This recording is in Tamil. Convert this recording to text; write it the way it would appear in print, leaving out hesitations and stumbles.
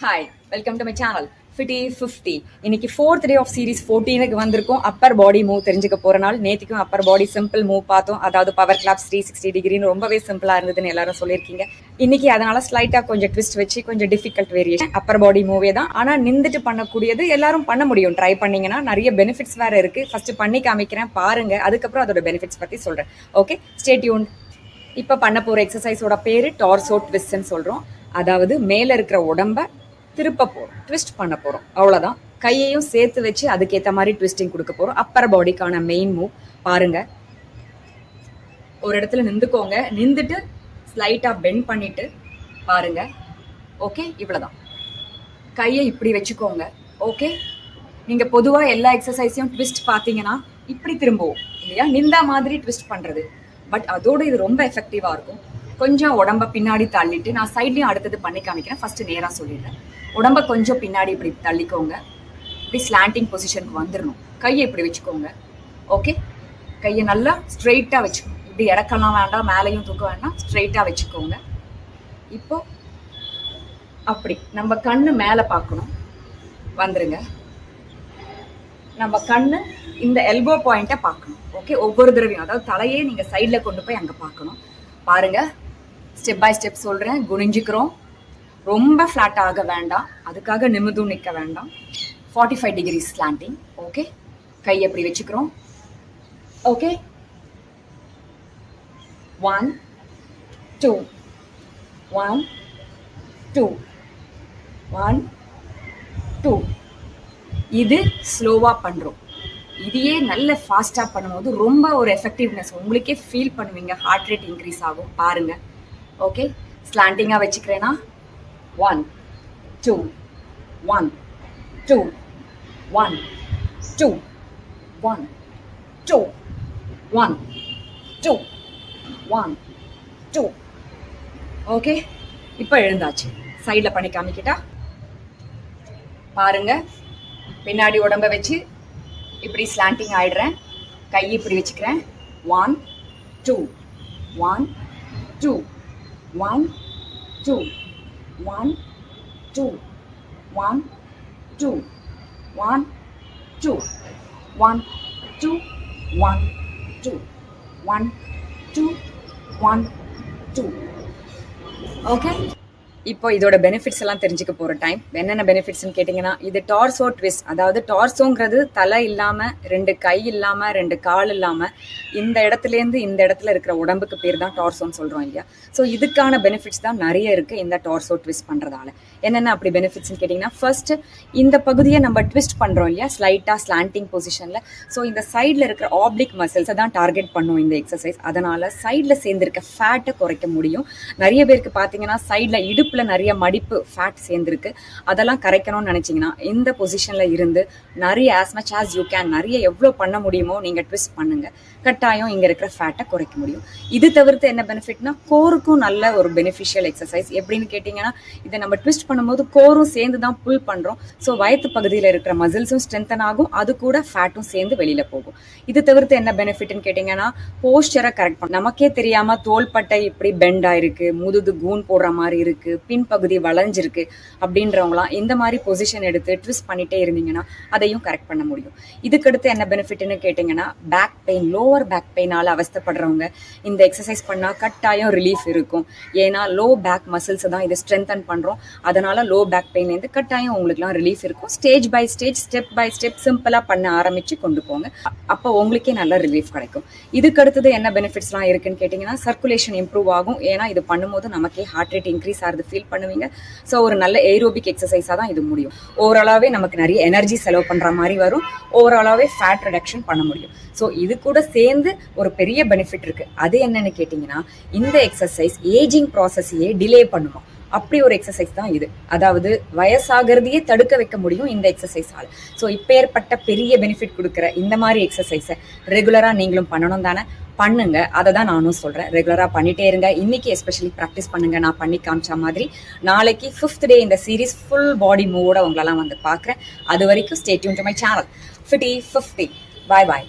Hi, welcome to my channel fifty 50. இன்னைக்கு 4th டே ஆஃப் சீரிஸ் 14க்கு வந்திருக்கும். அப்பர் பாடி மூவ் தெரிஞ்சுக்க போற நாள். நேத்திக்கும் அப்பர் பாடி சிம்பிள் மூவ் பார்த்தோம். அதாவது பவர் கிளாப்ஸ் 360 டிகிரின்னு ரொம்பவே சிம்பிளா இருந்ததுன்னு எல்லாரும் சொல்லியிருக்கீங்க. இன்னைக்கு அதனால ஸ்லைட்டா கொஞ்சம் ட்விஸ்ட் வச்சு கொஞ்சம் டிஃபிகல்ட் வேரியேஷன் அப்பர் பாடி மூவே தான். ஆனா நின்றுட்டு பண்ணக்கூடியது எல்லாரும் பண்ண முடியும். ட்ரை பண்ணீங்கன்னா நிறைய பெனிஃபிட்ஸ் வேற இருக்கு. ஃபர்ஸ்ட் பண்ணி காமிக்கிறேன் பாருங்க, அதுக்கப்புறம் அதோட பெனிஃபிட்ஸ் பத்தி சொல்றேன். Okay, stay tune. இப்ப பண்ண போற எக்ஸசைஸோட பேரு டார்சோ ட்விஸ்ட்னு சொல்றோம். அதாவது மேல இருக்கிற உடம்ப திருப்ப போறோம், ட்விஸ்ட் பண்ண போறோம், அவ்வளவுதான். கையையும் சேர்த்து வச்சு அதுக்கேற்ற மாதிரி ட்விஸ்டிங் கொடுக்க போறோம். அப்பர் பாடிக்கான மெயின் மூவ் பாருங்க. ஒரு இடத்துல நின்றுக்கோங்க, நின்றுட்டு ஸ்லைட்டா பெண்ட் பண்ணிட்டு பாருங்க. ஓகே, இவ்வளவுதான். கையை இப்படி வச்சுக்கோங்க. ஓகே, நீங்க பொதுவா எல்லா எக்ஸசைஸையும் ட்விஸ்ட் பார்த்தீங்கன்னா இப்படி திரும்புவோம் இல்லையா, நின்றா மாதிரி ட்விஸ்ட் பண்றது. பட் அதோட இது ரொம்ப எஃபெக்டிவா இருக்கும். கொஞ்சம் உடம்ப பின்னாடி தள்ளிட்டு, நான் சைட்லயும் அடுத்தது பண்ணி காமிக்கிறேன். ஃபர்ஸ்ட் நேரா சொல்லிடுறேன். உடம்ப கொஞ்சம் பின்னாடி இப்படி தள்ளிக்கோங்க. இப்படி ஸ்லாண்டிங் பொசிஷனுக்கு வந்துடணும். கையை இப்படி வச்சுக்கோங்க. ஓகே, கையை நல்லா ஸ்ட்ரெயிட்டா வச்சுக்கோங்க. இப்படி இறக்கலாம் வேண்டாம், மேலையும் தூக்க வேண்டாம், ஸ்ட்ரெயிட்டா வச்சுக்கோங்க. இப்போ அப்படி நம்ம கண்ணு மேல பார்க்கணும். வந்துருங்க. நம்ம கண்ணு இந்த எல்போ பாயிண்ட்டை பார்க்கணும். ஓகே, ஒவ்வொரு தடவையும் அதாவது தலையே நீங்க சைட்ல கொண்டு போய் அங்க பார்க்கணும். பாருங்க, ஸ்டெப் பை ஸ்டெப் சொல்றேன். குனிஞ்சுக்கிறோம். ரொம்ப ஃப்ளாட் ஆக வேண்டாம், அதுக்காக நிமிதும் நிற்க வேண்டாம். 45 டிகிரி ஸ்லாண்டிங். ஓகே, கை எப்படி வச்சுக்கிறோம். ஓகே, 1 2 1 2 1 2. இது ஸ்லோவா பண்றோம். இதையே நல்ல ஃபாஸ்டா பண்ணும்போது ரொம்ப ஒரு எஃபெக்டிவ்னஸ் உங்களுக்கே ஃபீல் பண்ணுவீங்க. ஹார்ட் ரேட் இன்க்ரீஸ் ஆகும். பாருங்க. ஓகே, ஸ்லாண்டிங்கா வச்சுக்கிறேன்னா 1 2 1 2 1 2 1 2 1 2 1 2. ஓகே, இப்போ எழுந்தாச்சு. சைடில் பண்ணி காமிக்கிட்டா பாருங்க. பின்னாடி உடம்ப வச்சு இப்படி ஸ்லாண்டிங் ஆயிடுறேன். கை இப்படி வச்சுக்கிறேன். 1 2 1 2 1 2 1 2 1 2 1 2 1 2 1 2 1 2 1 2. ஓகே, இப்போ இதோட பெனிஃபிட்ஸ் எல்லாம் தெரிஞ்சுக்க போற டைம். என்னென்ன பெனிஃபிட்ஸ்ன்னு கேட்டீங்கன்னா, இது டார்சோ ட்விஸ்ட். அதாவது டார்சோங்கிறது தலை இல்லாம, 2 கை இல்லாம, 2 கால் இல்லாம, இந்த இடத்துலேருந்து இந்த இடத்துல இருக்கிற உடம்புக்கு பேர் தான் டார்சோன்னு சொல்றோம் இல்லையா. ஸோ இதுக்கான பெனிஃபிட்ஸ் தான் நிறைய இருக்கு இந்த டார்சோ ட்விஸ்ட் பண்றதால. என்னென்ன அப்படி பெனிஃபிட்ஸ்ன்னு கேட்டீங்கன்னா, ஃபர்ஸ்ட் இந்த பகுதியை நம்ம ட்விஸ்ட் பண்றோம் இல்லையா, ஸ்லைட்டா ஸ்லாண்டிங் பொசிஷன்ல. ஸோ இந்த சைட்ல இருக்கிற ஆப்ளிக் மசில்ஸை தான் டார்கெட் பண்ணும் இந்த எக்ஸசைஸ். அதனால சைட்ல சேர்ந்திருக்க ஃபேட்டை குறைக்க முடியும். நிறைய பேருக்கு பார்த்தீங்கன்னா சைட்ல இடுப்புல நிறைய மடிப்பு ஃபேட் சேர்ந்திருக்கு. அதெல்லாம் கரைக்கணும்னு நினைச்சீங்கன்னா இந்த பொசிஷன்ல இருந்து நிறைய as much as you can நிறைய எவ்வளவு பண்ண முடியுமோ நீங்க ட்விஸ்ட் பண்ணுங்க. கட்டாயம் இங்க இருக்கிற ஃபேட்டை குறைக்க முடியும். இது தவிர்த்து என்ன பெனிஃபிட்னா, கோருக்கும் நல்ல ஒரு பெனிஃபிஷியல் எக்ஸசைஸ். எப்படின்னு கேட்டீங்கன்னா, இதை நம்ம ட்விஸ்ட் பண்ணும்போது கோரும் சேர்ந்து தான் புல் பண்றோம். ஸோ வயிற்று பகுதியில் இருக்கிற மசில்ஸும் ஸ்ட்ரென்தன் ஆகும், அது கூட ஃபேட்டும் சேர்ந்து வெளியில போகும். இது தவிர்த்து என்ன பெனிஃபிட்னு கேட்டீங்கன்னா, போஸ்டரை கரெக்ட் பண்ணும். நமக்கே தெரியாம தோள்பட்டை இப்படி பெண்ட் ஆயிருக்கு, முதுகு கூன் போடுற மாதிரி இருக்கு, பின்பகுதி வளைஞ்சிருக்கு அப்படின்றவங்களாம் இந்த மாதிரி பொசிஷன் எடுத்து ட்விஸ்ட் பண்ணிட்டே இருந்தீங்கன்னா அதையும் கரெக்ட் பண்ண முடியும். இதுக்கடுத்து என்ன பெனிஃபிட்னு கேட்டீங்கன்னா, பேக் பெயின், லோவர் பேக் பெயினால அவஸ்தப்படுறவங்க இந்த எக்ஸசைஸ் பண்ணா கட்டாயம் ரிலீஃப் இருக்கும். ஏன்னா லோ பேக் மசில்ஸ் தான் இதை ஸ்ட்ரென்தன் பண்றோம். அதனால லோ பேக் பெயின்லேருந்து கட்டாயம் உங்களுக்குலாம் ரிலீஃப் இருக்கும். Stage by stage, step by step சிம்பிளா பண்ண ஆரம்பிச்சு கொண்டு போங்க. அப்போ உங்களுக்கே நல்ல ரிலீஃப் கிடைக்கும். இதுக்கு அடுத்தது என்ன பெனிஃபிட்ஸ்லாம் இருக்குன்னு கேட்டீங்கன்னா, சர்க்குலேஷன் இம்ப்ரூவ் ஆகும். ஏன்னா இது பண்ணும்போது நமக்கே ஹார்ட் ரேட் இன்க்ரீஸ் ஆகுது ஃபீல் பண்ணுவீங்க. ஸோ ஒரு நல்ல ஏரோபிக் எக்ஸசைஸாக தான் இது முடியும். ஓவராலாவே நமக்கு நிறைய எனர்ஜி செலவு பண்ற மாதிரி வரும். ஓவராலாவே ஃபேட் ரிடக்ஷன் பண்ண முடியும். ஸோ இது கூட சேர்ந்து ஒரு பெரிய பெனிஃபிட் இருக்கு. அது என்னன்னு கேட்டீங்கன்னா, இந்த எக்ஸசைஸ் ஏஜிங் ப்ராசஸையே டிலே பண்ணுவோம். அப்படி ஒரு எக்ஸசைஸ் தான் இது. அதாவது வயசாகிறதையே தடுக்க வைக்க முடியும் இந்த எக்ஸசைஸால. ஸோ இப்பேற்பட்ட பெரிய பெனிஃபிட் கொடுக்குற இந்த மாதிரி எக்ஸசைஸை ரெகுலரா நீங்களும் பண்ணணும் தானே? பண்ணுங்க. அதை தான் நானும் சொல்றேன். ரெகுலரா பண்ணிட்டே இருங்க. இன்னைக்கு எஸ்பெஷலி ப்ராக்டிஸ் பண்ணுங்க. நான் பண்ணி காமிச்ச மாதிரி நாளைக்கு 5th டே இந்த சீரீஸ் ஃபுல் பாடி மூவோட உங்களெல்லாம் வந்து பார்க்குறேன். அது வரைக்கும் stay tune to my channel fifty 50. Bye bye.